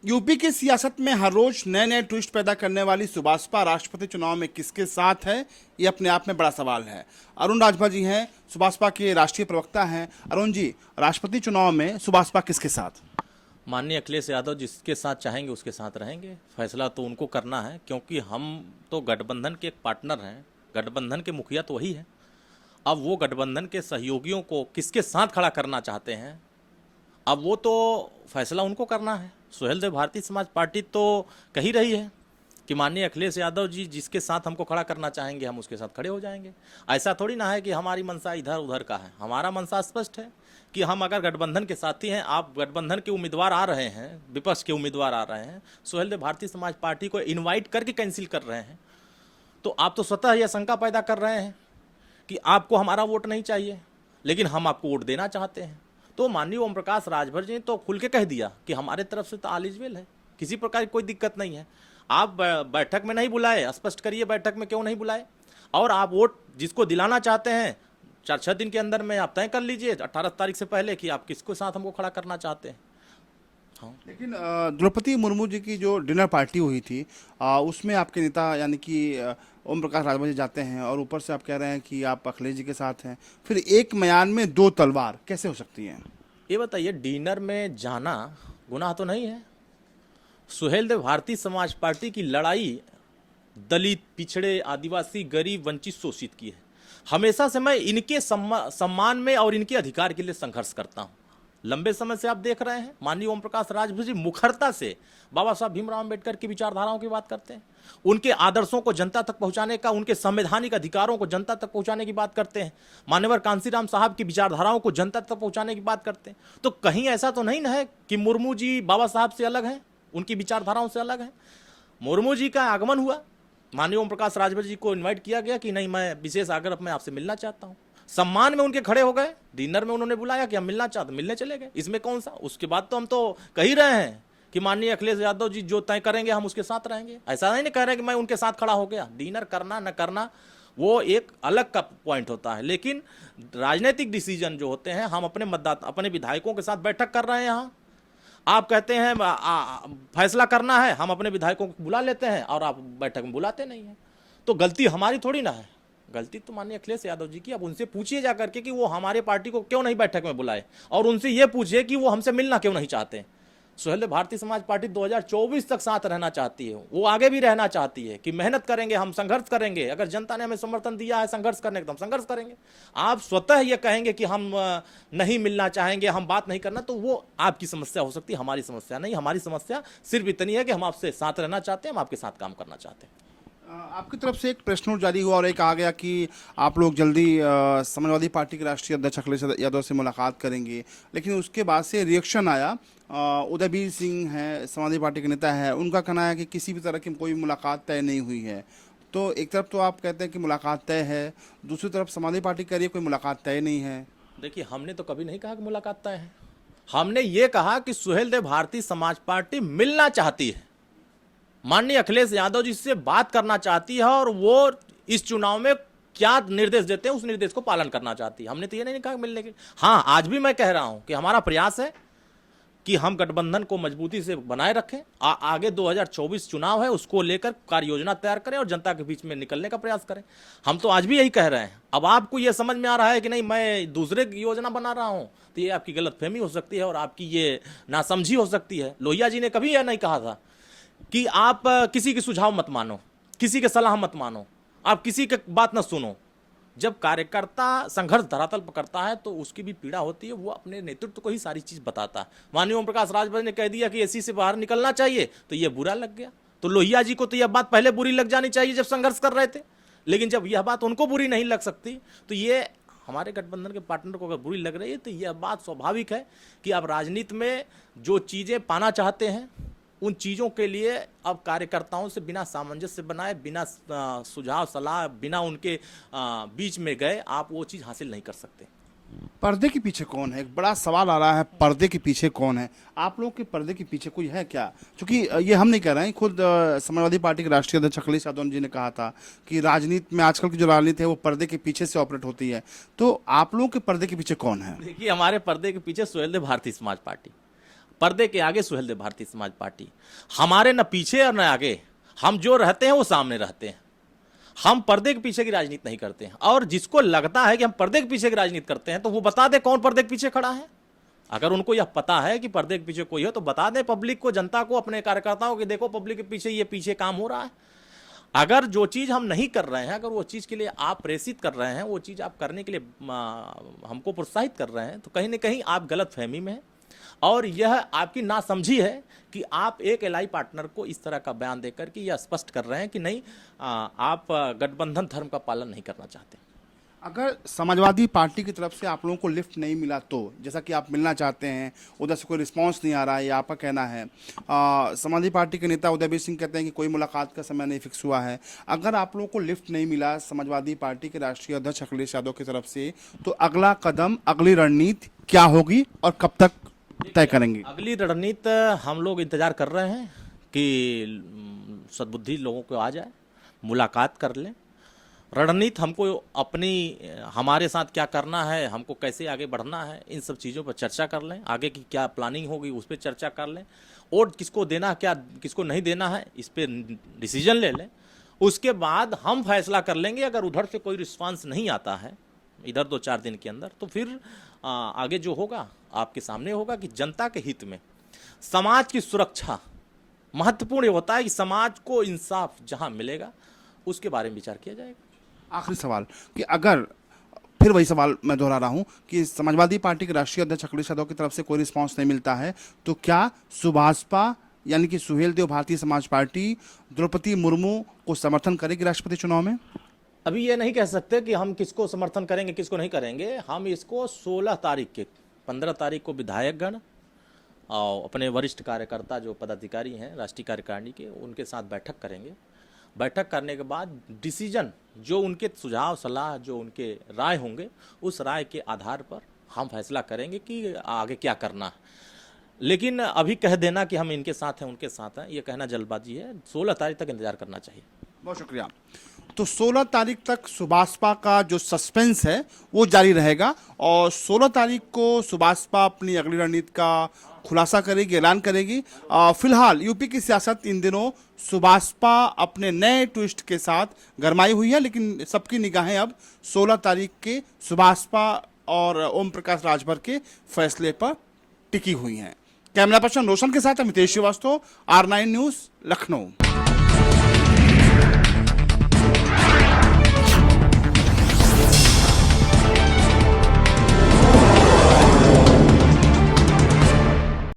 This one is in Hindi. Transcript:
यूपी की सियासत में हर रोज नए नए ट्विस्ट पैदा करने वाली सुभाषपा राष्ट्रपति चुनाव में किसके साथ है, ये अपने आप में बड़ा सवाल है। अरुण राजभर जी हैं, सुभाषपा के राष्ट्रीय प्रवक्ता हैं। अरुण जी, राष्ट्रपति चुनाव में सुभाषपा किसके साथ? माननीय अखिलेश यादव जिसके साथ चाहेंगे उसके साथ रहेंगे। फैसला तो उनको करना है, क्योंकि हम तो गठबंधन के एक पार्टनर हैं, गठबंधन के मुखिया तो वही है। अब वो गठबंधन के सहयोगियों को किसके साथ खड़ा करना चाहते हैं, अब वो तो फैसला उनको करना है। सुहेलदेव भारतीय समाज पार्टी तो कह ही रही है कि माननीय अखिलेश यादव जी जिसके साथ हमको खड़ा करना चाहेंगे हम उसके साथ खड़े हो जाएंगे। ऐसा थोड़ी ना है कि हमारी मंशा इधर उधर का है। हमारा मंशा स्पष्ट है कि हम अगर गठबंधन के साथी हैं, आप गठबंधन के उम्मीदवार आ रहे हैं, विपक्ष के उम्मीदवार आ रहे हैं, सुहेलदेव भारतीय समाज पार्टी को इन्वाइट करके कैंसिल कर रहे हैं, तो आप तो स्वतः यह शंका पैदा कर रहे हैं कि आपको हमारा वोट नहीं चाहिए, लेकिन हम आपको वोट देना चाहते हैं। तो माननीय ओम प्रकाश राजभर जी ने तो खुल के कह दिया कि हमारे तरफ से तो ऑल इज वेल है, किसी प्रकार की कोई दिक्कत नहीं है। आप बैठक में नहीं बुलाए, स्पष्ट करिए बैठक में क्यों नहीं बुलाए, और आप वोट जिसको दिलाना चाहते हैं 4-6 दिन के अंदर में आप तय कर लीजिए 18 तारीख से पहले कि आप किसको साथ हमको खड़ा करना चाहते हैं। हाँ, लेकिन द्रौपदी मुर्मू जी की जो डिनर पार्टी हुई थी, उसमें आपके नेता यानी कि ओम प्रकाश राजभर जी जाते हैं और ऊपर से आप कह रहे हैं कि आप अखिलेश जी के साथ हैं। फिर एक म्यान में दो तलवार कैसे हो सकती हैं? ये बताइए, डिनर में जाना गुनाह तो नहीं है। सुहेलदेव भारतीय समाज पार्टी की लड़ाई दलित, पिछड़े, आदिवासी, गरीब, वंचित, शोषित की है। हमेशा से मैं इनके सम्मान में और इनके अधिकार के लिए संघर्ष करता हूं। लंबे समय से आप देख रहे हैं माननीय ओम प्रकाश राजभर जी मुखरता से बाबा साहब भीमराव अंबेडकर की विचारधाराओं की बात करते हैं, उनके आदर्शों को जनता तक पहुंचाने का, उनके संवैधानिक अधिकारों को जनता तक पहुंचाने की बात करते हैं, मान्यवर कांसीराम साहब की विचारधाराओं को जनता तक पहुंचाने की बात करते हैं। तो कहीं ऐसा तो नहीं ना है कि मुर्मू जी बाबा साहब से अलग हैं, उनकी विचारधाराओं से अलग हैं। मुर्मू जी का आगमन हुआ, माननीय ओम प्रकाश राजभर जी को इन्वाइट किया गया कि नहीं, मैं विशेष आग्रह में आपसे मिलना चाहता हूं। सम्मान में उनके खड़े हो गए, डिनर में उन्होंने बुलाया कि हम मिलना चाहते, मिलने चले गए, इसमें कौन सा। उसके बाद तो हम तो कह ही रहे हैं कि माननीय अखिलेश यादव जी जो तय करेंगे हम उसके साथ रहेंगे। ऐसा नहीं कह रहे कि मैं उनके साथ खड़ा हो गया। डिनर करना न करना वो एक अलग का पॉइंट होता है, लेकिन राजनीतिक डिसीजन जो होते हैं, हम अपने मतदाता, अपने विधायकों के साथ बैठक कर रहे हैं। यहाँ आप कहते हैं फैसला करना है, हम अपने विधायकों को बुला लेते हैं और आप बैठक में बुलाते नहीं हैं, तो गलती हमारी थोड़ी ना है। गलती तो माननीय अखिलेश यादव जी की। अब उनसे पूछिए जा करके कि वो हमारे पार्टी को क्यों नहीं बैठक में बुलाए, और उनसे ये पूछिए कि वो हमसे मिलना क्यों नहीं चाहते। सुहेलदेव भारतीय समाज पार्टी 2024 तक साथ रहना चाहती है, वो आगे भी रहना चाहती है कि मेहनत करेंगे, हम संघर्ष करेंगे। अगर जनता ने हमें समर्थन दिया है संघर्ष करने का तो हम संघर्ष करेंगे। आप स्वतः ये कहेंगे कि हम नहीं मिलना चाहेंगे, हम बात नहीं करना, तो वो आपकी समस्या हो सकती है, हमारी समस्या नहीं। हमारी समस्या सिर्फ इतनी है कि हम आपसे साथ रहना चाहते हैं, हम आपके साथ काम करना चाहते हैं। आपकी तरफ से एक प्रेस नोट जारी हुआ और एक आ गया कि आप लोग जल्दी समाजवादी पार्टी के राष्ट्रीय अध्यक्ष अखिलेश यादव से मुलाकात करेंगे, लेकिन उसके बाद से रिएक्शन आया। उदयवीर सिंह हैं, समाजवादी पार्टी के नेता है, उनका कहना है कि किसी भी तरह की कोई मुलाकात तय नहीं हुई है। तो एक तरफ तो आप कहते हैं कि मुलाकात तय है, दूसरी तरफ समाजवादी पार्टी कह रही है कोई मुलाकात तय नहीं है। देखिए, हमने तो कभी नहीं कहा कि मुलाकात तय है। हमने ये कहा कि सुहेलदेव भारतीय समाज पार्टी मिलना चाहती है, माननीय अखिलेश यादव जी से बात करना चाहती है, और वो इस चुनाव में क्या निर्देश देते हैं उस निर्देश को पालन करना चाहती है। हमने तो ये नहीं कहा मिलने के। हाँ, आज भी मैं कह रहा हूं कि हमारा प्रयास है कि हम गठबंधन को मजबूती से बनाए रखें। आगे 2024 चुनाव है, उसको लेकर कार्य योजना तैयार करें और जनता के बीच में निकलने का प्रयास करें। हम तो आज भी यही कह रहे हैं। अब आपको यह समझ में आ रहा है कि नहीं मैं दूसरे की योजना बना रहा हूं, तो ये आपकी गलतफहमी हो सकती है और आपकी ये नासमझी हो सकती है। लोहिया जी ने कभी यह नहीं कहा था कि आप किसी के सुझाव मत मानो, किसी के सलाह मत मानो, आप किसी की बात न सुनो। जब कार्यकर्ता संघर्ष धरातल पर करता है तो उसकी भी पीड़ा होती है, वो अपने नेतृत्व को ही सारी चीज बताता है। माननीय ओम प्रकाश राजभर ने कह दिया कि एसी से बाहर निकलना चाहिए, तो ये बुरा लग गया। तो लोहिया जी को तो यह बात पहले बुरी लग जानी चाहिए जब संघर्ष कर रहे थे, लेकिन जब यह बात उनको बुरी नहीं लग सकती, तो ये हमारे गठबंधन के पार्टनर को अगर बुरी लग रही है, तो यह बात स्वाभाविक है कि आप राजनीति में जो चीजें पाना चाहते हैं उन चीज़ों के लिए अब कार्यकर्ताओं से बिना सामंजस्य बनाए, बिना सुझाव सलाह, बिना उनके बीच में गए आप वो चीज़ हासिल नहीं कर सकते। पर्दे के पीछे कौन है, एक बड़ा सवाल आ रहा है। पर्दे के पीछे कौन है? आप लोग के पर्दे के पीछे कोई है क्या? क्योंकि ये हम नहीं कह रहे हैं, खुद समाजवादी पार्टी के राष्ट्रीय अध्यक्ष अखिलेश यादव जी ने कहा था कि राजनीति में आजकल की जो राजनीति है वो पर्दे के पीछे से ऑपरेट होती है। तो आप लोगों के पर्दे के पीछे कौन है? देखिए, हमारे पर्दे के पीछे सुहेलदेव भारतीय समाज पार्टी, पर्दे के आगे सुहेलदेव भारतीय समाज पार्टी, हमारे न पीछे और न आगे, हम जो रहते हैं वो सामने रहते हैं। हम पर्दे के पीछे की राजनीति नहीं करते हैं। और जिसको लगता है कि हम पर्दे के पीछे की राजनीति करते हैं तो वो बता दे कौन पर्दे के पीछे खड़ा है। अगर उनको यह पता है कि पर्दे के पीछे कोई है तो बता दें पब्लिक को, जनता को, अपने कार्यकर्ताओं को, देखो पब्लिक के पीछे ये पीछे काम हो रहा है। अगर जो चीज़ हम नहीं कर रहे हैं, अगर वो चीज़ के लिए आप प्रेरित कर रहे हैं, वो चीज़ आप करने के लिए हमको प्रोत्साहित कर रहे हैं, तो कहीं ना कहीं आप गलत फहमी में हैं। और यह आपकी नासमझी है कि आप एक एलआई पार्टनर को इस तरह का बयान देकर के यह स्पष्ट कर रहे हैं कि नहीं, आप गठबंधन धर्म का पालन नहीं करना चाहते। अगर समाजवादी पार्टी की तरफ से आप लोगों को लिफ्ट नहीं मिला तो, जैसा कि आप मिलना चाहते हैं, उधर से कोई रिस्पांस नहीं आ रहा है, ये आपका कहना है। समाजवादी पार्टी के नेता उदयवीर सिंह कहते हैं कि कोई मुलाकात का समय नहीं फिक्स हुआ है। अगर आप लोगों को लिफ्ट नहीं मिला समाजवादी पार्टी के राष्ट्रीय अध्यक्ष अखिलेश यादव की तरफ से, तो अगला कदम, अगली रणनीति क्या होगी और कब तक तय करेंगे? अगली रणनीति हम लोग इंतजार कर रहे हैं कि सद्बुद्धि लोगों को आ जाए, मुलाकात कर लें। रणनीति हमको अपनी, हमारे साथ क्या करना है, हमको कैसे आगे बढ़ना है, इन सब चीज़ों पर चर्चा कर लें। आगे की क्या प्लानिंग होगी उस पर चर्चा कर लें। वोट किसको देना है, क्या किसको नहीं देना है, इस पर डिसीजन ले लें। उसके बाद हम फैसला कर लेंगे। अगर उधर से कोई रिस्पांस नहीं आता है इधर 2-4 दिन के अंदर, तो फिर आगे जो होगा आपके सामने होगा कि जनता के हित में समाज की सुरक्षा महत्वपूर्ण होता है कि समाज को इंसाफ जहां मिलेगा उसके बारे में विचार किया जाएगा। आखिरी सवाल कि अगर, फिर वही सवाल मैं दोहरा रहा हूं कि समाजवादी पार्टी के राष्ट्रीय अध्यक्ष अखिलेश यादव की तरफ से कोई रिस्पांस नहीं मिलता है, तो क्या सुभाषपा यानी कि सुहेलदेव भारतीय समाज पार्टी द्रौपदी मुर्मू को समर्थन करेगी राष्ट्रपति चुनाव में? अभी ये नहीं कह सकते कि हम किसको समर्थन करेंगे किसको नहीं करेंगे। हम इसको 16 तारीख के, 15 तारीख को विधायकगण और अपने वरिष्ठ कार्यकर्ता जो पदाधिकारी हैं राष्ट्रीय कार्यकारिणी के, उनके साथ बैठक करेंगे। बैठक करने के बाद डिसीजन, जो उनके सुझाव सलाह, जो उनके राय होंगे, उस राय के आधार पर हम फैसला करेंगे कि आगे क्या करना है। लेकिन अभी कह देना कि हम इनके साथ हैं उनके साथ हैं, ये कहना जल्दबाजी है। 16 तारीख तक इंतजार करना चाहिए। बहुत शुक्रिया। तो 16 तारीख तक सुभाषपा का जो सस्पेंस है वो जारी रहेगा और 16 तारीख को सुभाषपा अपनी अगली रणनीति का खुलासा करेगी, ऐलान करेगी। फिलहाल यूपी की सियासत इन दिनों सुभाषपा अपने नए ट्विस्ट के साथ गरमाई हुई है, लेकिन सबकी निगाहें अब 16 तारीख के सुभाषपा और ओम प्रकाश राजभर के फैसले पर टिकी हुई हैं। कैमरा पर्सन रोशन के साथ अमितेश श्रीवास्तव, R9 न्यूज़, लखनऊ।